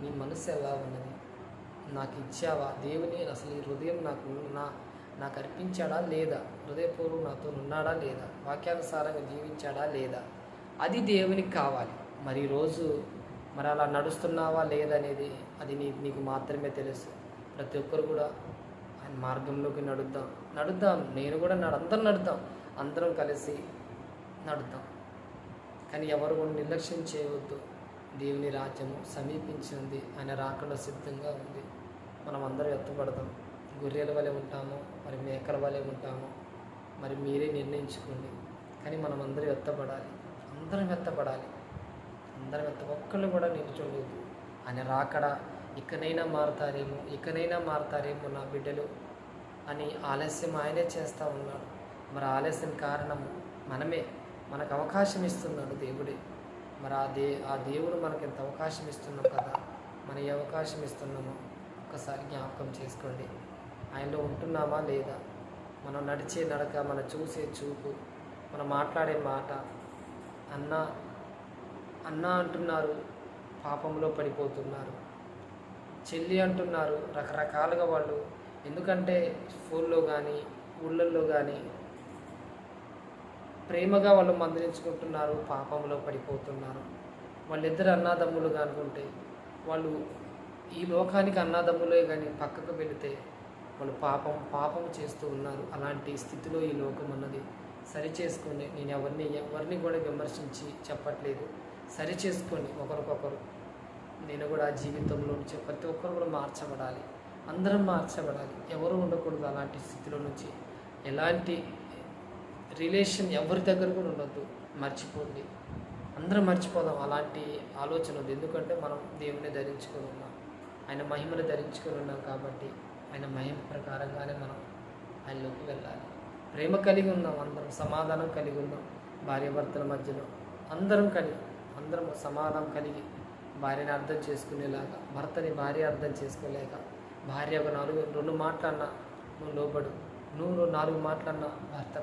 నీ మనసు ఎలా ఉన్నది, నాకు ఇచ్చావా, దేవుని అసలు ఈ హృదయం నాకు అర్పించాడా లేదా, హృదయపూర్వకం నాతో ఉన్నాడా లేదా, వాక్యానుసారంగా జీవించాడా లేదా, అది దేవునికి కావాలి. మరి ఈరోజు అలా నడుస్తున్నావా లేదనేది అది నీకు మాత్రమే తెలుసు. ప్రతి ఒక్కరు కూడా ఆయన మార్గంలోకి నడుద్దాం. నేను కూడా అందరం నడుద్దాం, అందరం కలిసి నడుద్దాం. కానీ ఎవరు కూడా నిర్లక్ష్యం చేయవద్దు. దేవుని రాజ్యము సమీపించింది, ఆయన రాకుండా సిద్ధంగా ఉంది. మనం అందరం ఎత్తపడదాం. గొర్రెల వలె ఉంటాము, మరి మేకల వలె ఉంటాము, మరి మీరే నిర్ణయించుకోండి. కానీ మనం అందరం ఎత్తపడాలి. ఒక్కళ్ళు కూడా నిల్చోలేదు. ఆయన రాకడా ఇకనైనా మారతారేమో నా బిడ్డలు అని ఆలస్యం ఆయనే చేస్తూ ఉన్నాడు. మరి ఆలస్యం కారణం మనకు అవకాశం ఇస్తున్నాడు దేవుడే. మరి ఆ దేవుడు మనకి ఎంత అవకాశం ఇస్తున్నాం కదా, మన ఏ అవకాశం ఇస్తున్నామో ఒక్కసారి జ్ఞాపకం చేసుకోండి. ఆయనలో ఉంటున్నామా లేదా, మనం నడిచే నడక, మనం చూసే చూపు, మనం మాట్లాడే మాట. అన్న అంటున్నారు, పాపంలో పడిపోతున్నారు. చెల్లి అంటున్నారు, రకరకాలుగా వాళ్ళు. ఎందుకంటే ఫోన్లో కానీ ఊళ్ళల్లో కానీ ప్రేమగా వాళ్ళు మందలించుకుంటున్నారు, పాపంలో పడిపోతున్నారు. వాళ్ళిద్దరు అన్నాదమ్ములుగా అనుకుంటే వాళ్ళు ఈ లోకానికి అన్నాదమ్ములే కానీ పక్కకు వెళితే వాళ్ళు పాపం చేస్తూ ఉన్నారు. అలాంటి స్థితిలో ఈ లోకం ఉన్నది. సరి చేసుకొని, నేను ఎవరిని కూడా విమర్శించి చెప్పట్లేదు, సరి చేసుకొని ఒకరికొకరు. నేను కూడా ఆ జీవితంలో నుంచి ప్రతి ఒక్కరు కూడా మార్చబడాలి, అందరం మార్చబడాలి. ఎవరు ఉండకూడదు అలాంటి స్థితిలో నుంచి. ఎలాంటి రిలేషన్ ఎవరి దగ్గర కూడా ఉండొద్దు, మర్చిపోండి. అందరం మర్చిపోదాం అలాంటి ఆలోచన ఉంది. ఎందుకంటే మనం దేవుని ధరించుకొని ఉన్నాం, ఆయన మహిమను ధరించుకొని ఉన్నాం. కాబట్టి ఆయన మహిమ ప్రకారంగానే మనం ఆయనలోకి వెళ్ళాలి. ప్రేమ కలిగి ఉన్నాం, అందరం సమాధానం కలిగి ఉన్నాం. భార్యాభర్తల మధ్యలో అందరం సమాధానం కలిగి భార్యని అర్థం చేసుకునేలాగా, భర్తని భార్య అర్థం చేసుకోలేక, భార్య ఒక 2 మాటలన్నా నువ్వు లోబడు, నువ్వు 4 మాటలన్నా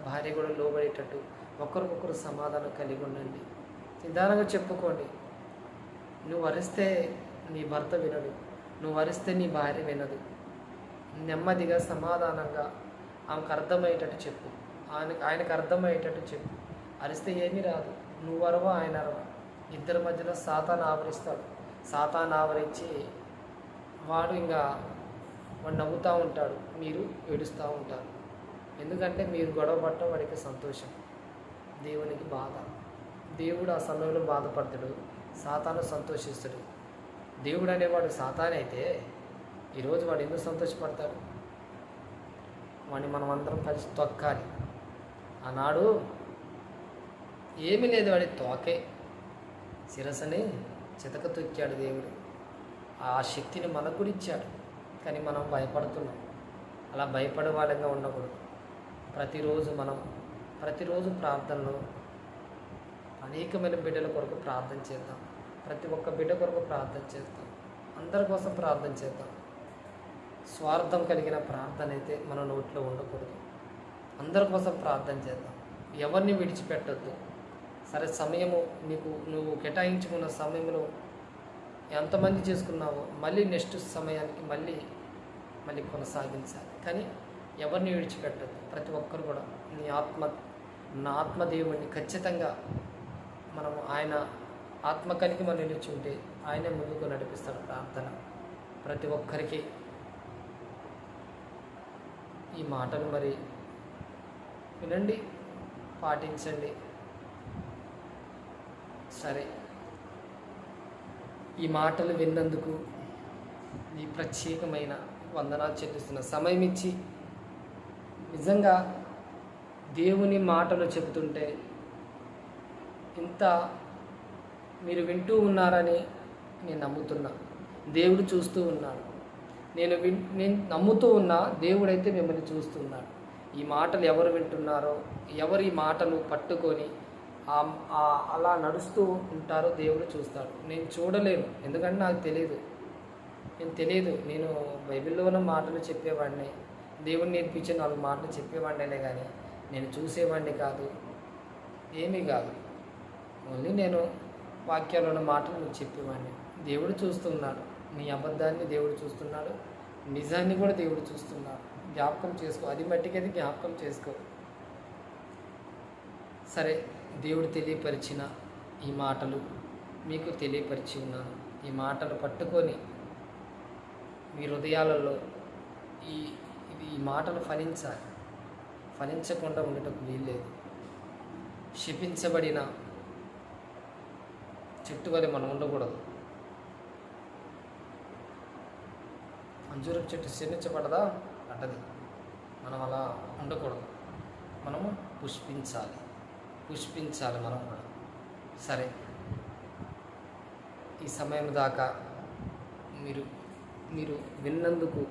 భార్య కూడా లోబడేటట్టు ఒకరికొకరు సమాధానం కలిగి ఉండండి. నిదానంగా చెప్పుకోండి. నువ్వు అరిస్తే నీ భర్త వినడు, నువ్వు అరిస్తే నీ భార్య వినదు. నెమ్మదిగా సమాధానంగా ఆమెకు అర్థమయ్యేటట్టు చెప్పు, ఆయనకు అర్థమయ్యేటట్టు చెప్పు. అరిస్తే ఏమీ రాదు, నువ్వు అరవా ఆయన అరవా, ఇద్దరి మధ్యలో సాతాను ఆవరిస్తాడు. సాతాను ఆవరించి వాడు నవ్వుతూ ఉంటాడు, మీరు ఏడుస్తూ ఉంటారు. ఎందుకంటే మీరు గొడవ పట్టడం వాడికి సంతోషం, దేవునికి బాధ. దేవుడు ఆ సమయంలో బాధపడతాడు, సాతాను సంతోషిస్తాడు. దేవుడు అనేవాడు సాతాను అయితే ఈరోజు వాడు ఎందుకు సంతోషపడతాడు? వాడిని మనం అందరం కలిసి తొక్కాలి. ఆనాడు ఏమీ లేదు, వాడి తోకే శిరస్సుని చితక తొక్కాడు దేవుడు. ఆ శక్తిని మనకు కూడా ఇచ్చాడు, కానీ మనం భయపడుతున్నాం. అలా భయపడే వాళ్ళంగా ఉండకూడదు. ప్రతిరోజు ప్రార్థనలో అనేకమైన బిడ్డల కొరకు ప్రార్థన చేద్దాం. ప్రతి ఒక్క బిడ్డ కొరకు ప్రార్థన చేద్దాం, అందరి కోసం ప్రార్థన చేద్దాం. స్వార్థం కలిగిన ప్రార్థన అయితే మన నోట్లో ఉండకూడదు. అందరి కోసం ప్రార్థన చేద్దాం, ఎవరిని విడిచిపెట్టద్దు. సరే, సమయము నువ్వు కేటాయించుకున్న సమయంలో ఎంతమంది చేసుకున్నావో మళ్ళీ నెక్స్ట్ సమయానికి మళ్ళీ కొనసాగించాలి. కానీ ఎవరిని విడిచిపెట్టద్దు. ప్రతి ఒక్కరు కూడా నా ఆత్మదేవుడిని ఖచ్చితంగా మనము ఆయన ఆత్మ కలిగి మనం నిలిచుంటే ఆయనే ముందుకు నడిపిస్తాడు. ప్రార్థన ప్రతి ఒక్కరికి ఈ మాటలు మరి వినండి, పాటించండి. సరే, ఈ మాటలు విన్నందుకు ఈ ప్రత్యేకమైన వందనాలు చెల్లిస్తున్న సమయం ఇచ్చి నిజంగా దేవుని మాటలు చెబుతుంటే ఇంత మీరు వింటూ ఉన్నారని నేను నమ్ముతున్నా. దేవుడు చూస్తూ ఉన్నాడు. నేను నమ్ముతూ ఉన్నా, దేవుడైతే మిమ్మల్ని చూస్తున్నాడు. ఈ మాటలు ఎవరు వింటున్నారో, ఎవరు ఈ మాటలు పట్టుకొని అలా నడుస్తూ ఉంటారో దేవుడు చూస్తాడు. నేను చూడలేను, ఎందుకంటే నాకు తెలియదు. నేను బైబిల్లో ఉన్న మాటలు చెప్పేవాడిని, దేవుడు నేర్పించే 4 మాటలు చెప్పేవాడినే, కానీ నేను చూసేవాడిని కాదు, ఏమీ కాదు. ఓన్లీ నేను వాక్యాల్లో ఉన్న మాటలు నువ్వు చెప్పేవాడిని. దేవుడు చూస్తున్నాడు, నీ అబద్ధాన్ని దేవుడు చూస్తున్నాడు, నిజాన్ని కూడా దేవుడు చూస్తున్నాడు. జ్ఞాపకం చేసుకో, అది మట్టికది జ్ఞాపకం చేసుకో. సరే, దేవుడు తెలియపరిచిన ఈ మాటలు మీకు తెలియపరిచి ఉన్నాను. ఈ మాటలు పట్టుకొని మీ హృదయాలలో ఈ మాటలు ఫలించాలి. ఫలించకుండా ఉండటం వీల్లేదు. శపించబడిన చెట్టు వలె మనం ఉండకూడదు. అంజూరపు చెట్టు శపించబడదా? పడ్డది. మనం అలా ఉండకూడదు. మనము పుష్పించాలి మనం కూడా. సరే, ఈ సమయం దాకా మీరు విన్నందుకు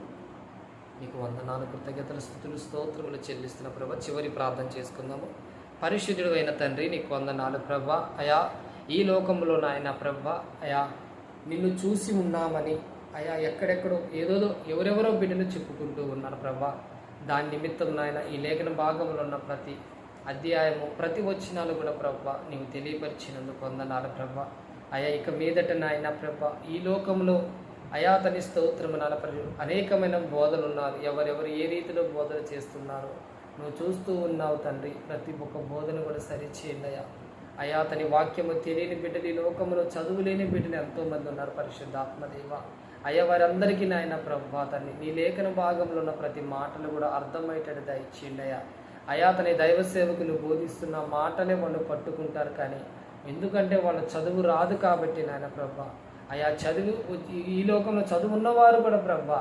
మీకు వందనాలు, కృతజ్ఞతలు, స్తుతులు, స్తోత్రములు చెల్లిస్తున్న ప్రభా. చివరి ప్రార్థన చేసుకుందాము. పరిశుద్ధుడు అయిన తండ్రి, నీకు వందనాలు ప్రభా. అయా, ఈ లోకంలో నాయన ప్రభా, అయా నిన్ను చూసి ఉన్నామని అయా ఎక్కడెక్కడో ఎవరెవరో బిడ్డలు చెప్పుకుంటూ ఉన్నారు ప్రభా. దాని నిమిత్తం నాయన ఈ లేఖన భాగంలో ఉన్న ప్రతి అధ్యాయము, ప్రతి వచనాలు కూడా ప్రభా నీవు తెలియపరిచినందుకు వందనాలు ప్రభా. అయా, ఇక మీదట నాయన ప్రభా ఈ లోకంలో అయా తని స్తోత్రము నలపరు అనేకమైన బోధలు ఉన్నారు. ఎవరెవరు ఏ రీతిలో బోధన చేస్తున్నారో నువ్వు చూస్తూ ఉన్నావు తండ్రి. ప్రతి ఒక్క బోధన కూడా సరిచేయండి అయ్యా. అయ్యా అతని వాక్యము తెలియని బిడ్డలు ఈ లోకంలో చదువు లేని బిడ్డలు ఎంతోమంది ఉన్నారు పరిశుద్ధాత్మదేవ. అయ్యా వారందరికీ నాయన ప్రభువా తండ్రి నీ లేఖన భాగంలో ఉన్న ప్రతి మాటలు కూడా అర్థమయ్యేటట్టు దయచేయండి అయ్యా. అయ్యా అతని దైవ సేవకులు బోధిస్తున్న మాటలే వాళ్ళు పట్టుకుంటారు, కానీ ఎందుకంటే వాళ్ళ చదువు రాదు కాబట్టి నాయన ప్రభువా. అయా చదువు ఈ లోకంలో చదువు ఉన్నవారు కూడా ప్రభువా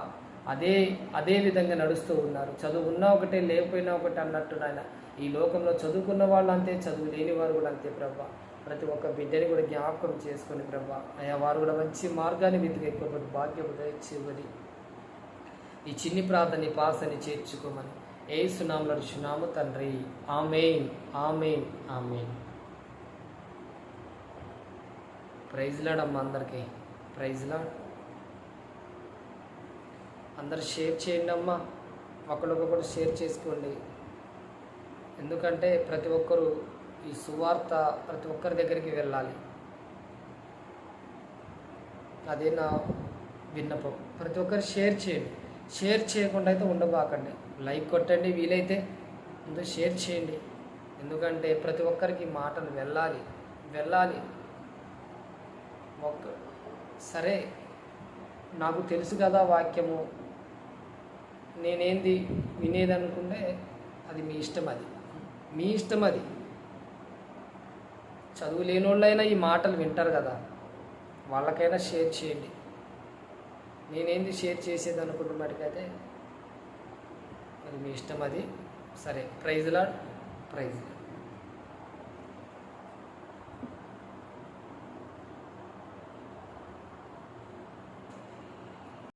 అదే విధంగా నడుస్తూ ఉన్నారు. చదువు ఉన్నా ఒకటే లేకపోయినా ఒకటే అన్నట్టు నాయన ఈ లోకంలో చదువుకున్న వాళ్ళు అంతే, చదువు లేని వారు కూడా అంతే ప్రభువా. ప్రతి ఒక్క బిడ్డని కూడా జ్ఞాపకం చేసుకొని ప్రభువా అయా వారు కూడా మంచి మార్గాన్ని వెతికెక్కువ భాగ్యం దయచేయబడి ఈ చిన్ని ప్రార్థన పాసని చేర్చుకోమని యేసు నామములో అడుగుచున్నాము తండ్రి. ఆమేన్, ఆమేన్, ఆమేన్. ప్రైజ్ లార్డ్ అమ్మ, అందరికీ ప్రైజ్ లార్డ్. అందరు షేర్ చేయండి అమ్మ, ఒకరికొకరు షేర్ చేసుకోండి. ఎందుకంటే ప్రతి ఒక్కరూ ఈ సువార్త ప్రతి ఒక్కరి దగ్గరికి వెళ్ళాలి. అదే నా విన్నపం. ప్రతి ఒక్కరు షేర్ చేయండి. షేర్ చేయకుండా అయితే ఉండబాకండి. లైక్ కొట్టండి, వీలైతే ముందు షేర్ చేయండి. ఎందుకంటే ప్రతి ఒక్కరికి మాటలు వెళ్ళాలి. సరే నాకు తెలుసు కదా వాక్యము, నేనేంది వినేది అనుకుంటే అది మీ ఇష్టం. అది చదువు లేని వాళ్ళైనా ఈ మాటలు వింటారు కదా, వాళ్ళకైనా షేర్ చేయండి. నేనేంది షేర్ చేసేది అనుకుంటే మటుకైతే అది మీ ఇష్టం. అది సరే. Praise lord.